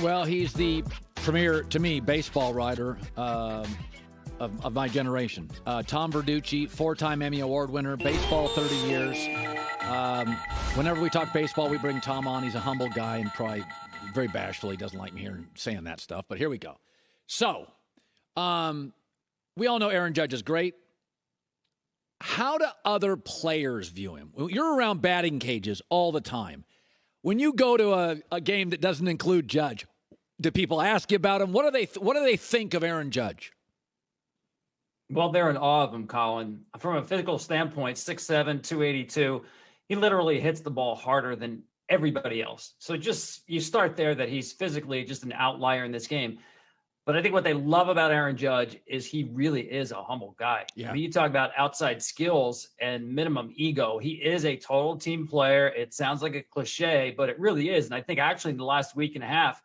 Well, he's the premier, to me, baseball writer of my generation. Tom Verducci, 4-time Emmy Award winner, baseball 30 years. Whenever we talk baseball, we bring Tom on. He's a humble guy and probably very bashful. He doesn't like me hearing saying that stuff, but here we go. So, we all know Aaron Judge is great. How do other players view him? You're around batting cages all the time. When you go to a game that doesn't include Judge, do people ask you about him? What do they think of Aaron Judge? Well, they're in awe of him, Colin. From a physical standpoint, 6'7", 282, he literally hits the ball harder than everybody else. So just you start there that he's physically just an outlier in this game. But I think what they love about Aaron Judge is he really is a humble guy. Yeah. I mean, you talk about outside skills and minimum ego. He is a total team player. It sounds like a cliche, but it really is. And I think actually in the last week and a half,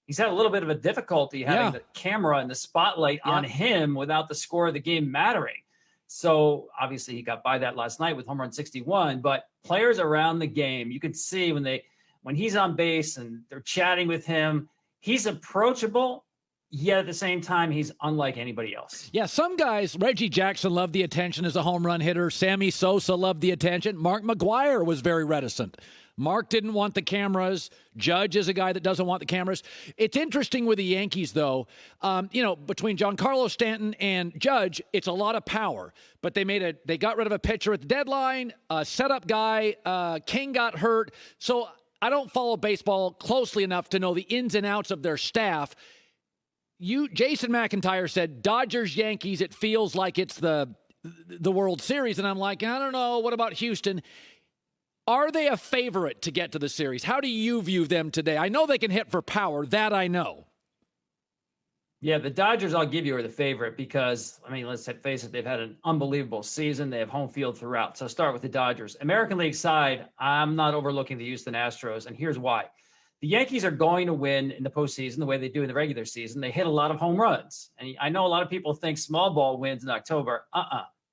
he's had a little bit of a difficulty having the camera and the spotlight on him without the score of the game mattering. So obviously he got by that last night with home run 61, but players around the game, you can see when he's on base and they're chatting with him, he's approachable, yet at the same time, he's unlike anybody else. Yeah, some guys, Reggie Jackson loved the attention as a home run hitter. Sammy Sosa loved the attention. Mark McGwire was very reticent. Mark didn't want the cameras. Judge is a guy that doesn't want the cameras. It's interesting with the Yankees, though. Between Giancarlo Stanton and Judge, it's a lot of power. But they got rid of a pitcher at the deadline, a setup guy. King got hurt. So I don't follow baseball closely enough to know the ins and outs of their staff. Jason McIntyre said, Dodgers, Yankees, it feels like it's the World Series. And I'm like, I don't know. What about Houston? Are they a favorite to get to the series? How do you view them today? I know they can hit for power. That I know. Yeah, the Dodgers, I'll give you, are the favorite because, I mean, let's face it, they've had an unbelievable season. They have home field throughout. So start with the Dodgers. American League side, I'm not overlooking the Houston Astros, and here's why. The Yankees are going to win in the postseason the way they do in the regular season. They hit a lot of home runs. And I know a lot of people think small ball wins in October.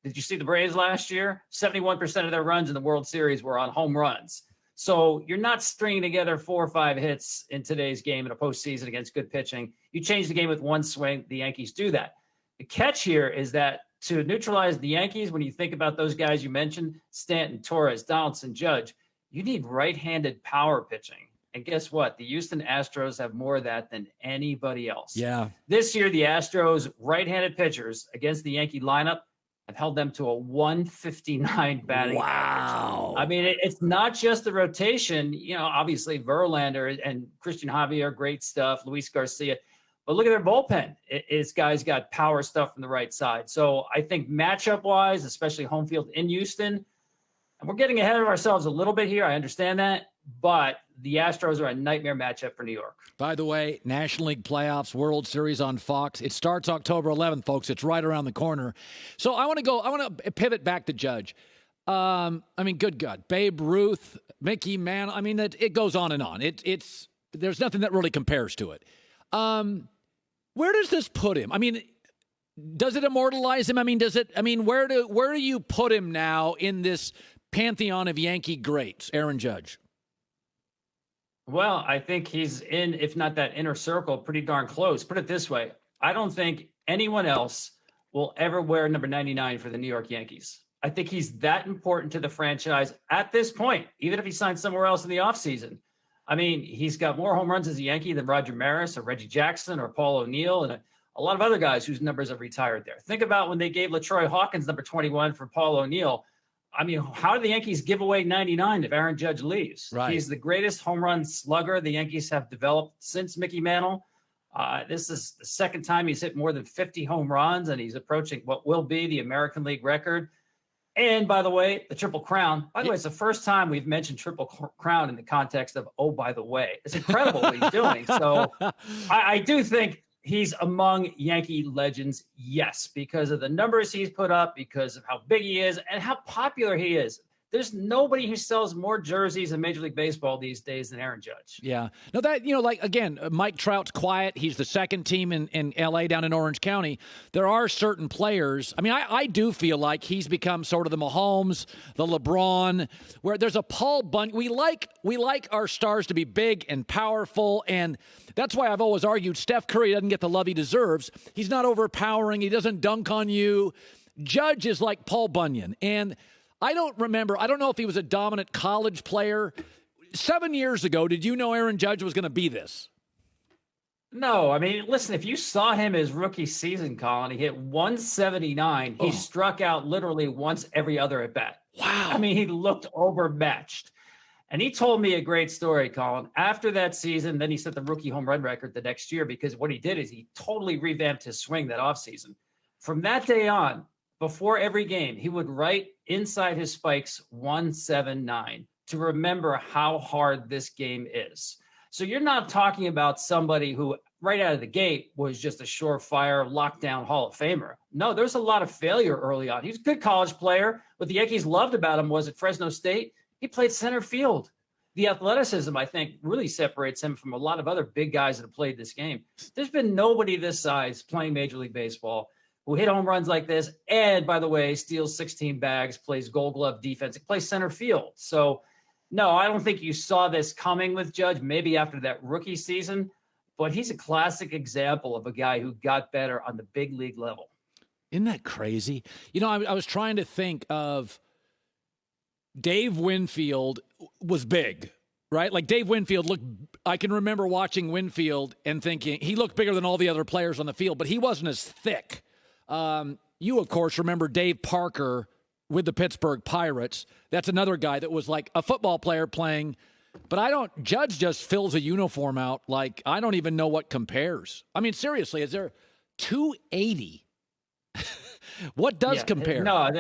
Did you see the Braves last year? 71% of their runs in the World Series were on home runs. So you're not stringing together 4 or 5 hits in today's game in a postseason against good pitching. You change the game with one swing. The Yankees do that. The catch here is that to neutralize the Yankees, when you think about those guys you mentioned, Stanton, Torres, Donaldson, Judge, you need right-handed power pitching. And guess what? The Houston Astros have more of that than anybody else. Yeah. This year, the Astros right-handed pitchers against the Yankee lineup have held them to a 159 batting average. I mean, it's not just the rotation. Obviously Verlander and Christian Javier, great stuff. Luis Garcia. But look at their bullpen. It's guys got power stuff from the right side. So I think matchup-wise, especially home field in Houston, and we're getting ahead of ourselves a little bit here. I understand that. But the Astros are a nightmare matchup for New York. By the way, National League playoffs, World Series on Fox. It starts October 11th, folks. It's right around the corner. So I want to pivot back to Judge. Good God. Babe Ruth, Mickey Mantle. I mean, it goes on and on. There's nothing that really compares to it. Where does this put him? I mean, does it immortalize him? Where do you put him now in this pantheon of Yankee greats, Aaron Judge? Well, I think he's in, if not that inner circle, pretty darn close. Put it this way. I don't think anyone else will ever wear number 99 for the New York Yankees. I think he's that important to the franchise at this point, even if he signs somewhere else in the offseason. I mean, he's got more home runs as a Yankee than Roger Maris or Reggie Jackson or Paul O'Neill and a lot of other guys whose numbers have retired there. Think about when they gave LaTroy Hawkins number 21 for Paul O'Neill. I mean, how do the Yankees give away 99 if Aaron Judge leaves? Right. He's the greatest home run slugger the Yankees have developed since Mickey Mantle. This is the second time he's hit more than 50 home runs, and he's approaching what will be the American League record. And, by the way, the Triple Crown. By the way, it's the first time we've mentioned Triple Crown in the context of, oh, by the way. It's incredible what he's doing. So I do think he's among Yankee legends, yes, because of the numbers he's put up, because of how big he is, and how popular he is. There's nobody who sells more jerseys in Major League Baseball these days than Aaron Judge. Yeah. No, that, like, again, Mike Trout's quiet. He's the second team in L.A. down in Orange County. There are certain players. I mean, I do feel like he's become sort of the Mahomes, the LeBron, where there's a Paul Bunyan. We like our stars to be big and powerful, and that's why I've always argued Steph Curry doesn't get the love he deserves. He's not overpowering. He doesn't dunk on you. Judge is like Paul Bunyan, and I don't know if he was a dominant college player. 7 years ago, did you know Aaron Judge was going to be this? No, I mean, listen, if you saw him his rookie season, Colin, he hit 179. He struck out literally once every other at bat. Wow. I mean, he looked overmatched. And he told me a great story, Colin. After that season, then he set the rookie home run record the next year, because what he did is he totally revamped his swing that offseason. From that day on, before every game, he would write inside his spikes 179 to remember how hard this game is. So you're not talking about somebody who right out of the gate was just a surefire lockdown Hall of Famer. No, there's a lot of failure early on. He was a good college player. What the Yankees loved about him was at Fresno State, he played center field. The athleticism, I think, really separates him from a lot of other big guys that have played this game. There's been nobody this size playing Major League Baseball who hit home runs like this, and, by the way, steals 16 bags, plays Gold Glove defense, plays center field. So, no, I don't think you saw this coming with Judge, maybe after that rookie season, but he's a classic example of a guy who got better on the big league level. Isn't that crazy? I was trying to think of Dave Winfield was big, right? Like Dave Winfield I can remember watching Winfield and thinking he looked bigger than all the other players on the field, but he wasn't as thick. You, of course, remember Dave Parker with the Pittsburgh Pirates. That's another guy that was like a football player playing, but Judge just fills a uniform out like I don't even know what compares. I mean, seriously, is there 280? What does compare? No,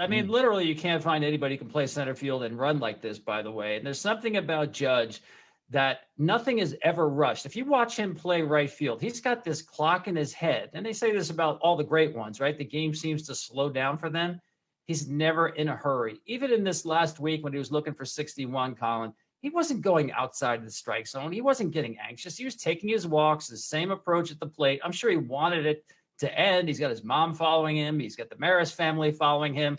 literally you can't find anybody who can play center field and run like this, by the way. And there's something about Judge that nothing is ever rushed. If you watch him play right field, he's got this clock in his head. And they say this about all the great ones, right? The game seems to slow down for them. He's never in a hurry. Even in this last week when he was looking for 61, Colin, he wasn't going outside the strike zone. He wasn't getting anxious. He was taking his walks, the same approach at the plate. I'm sure he wanted it to end. He's got his mom following him. He's got the Maris family following him.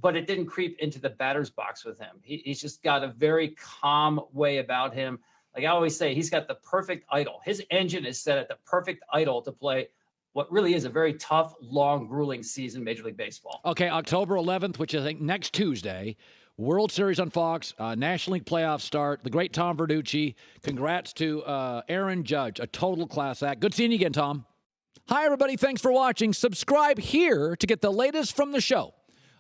But it didn't creep into the batter's box with him. He's just got a very calm way about him. Like I always say, he's got the perfect idle. His engine is set at the perfect idle to play what really is a very tough, long, grueling season in Major League Baseball. Okay, October 11th, which I think next Tuesday, World Series on Fox, National League playoffs start. The great Tom Verducci. Congrats to Aaron Judge, a total class act. Good seeing you again, Tom. Hi, everybody. Thanks for watching. Subscribe here to get the latest from the show.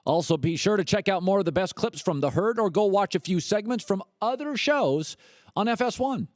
Also, be sure to check out more of the best clips from The Herd or go watch a few segments from other shows on FS1.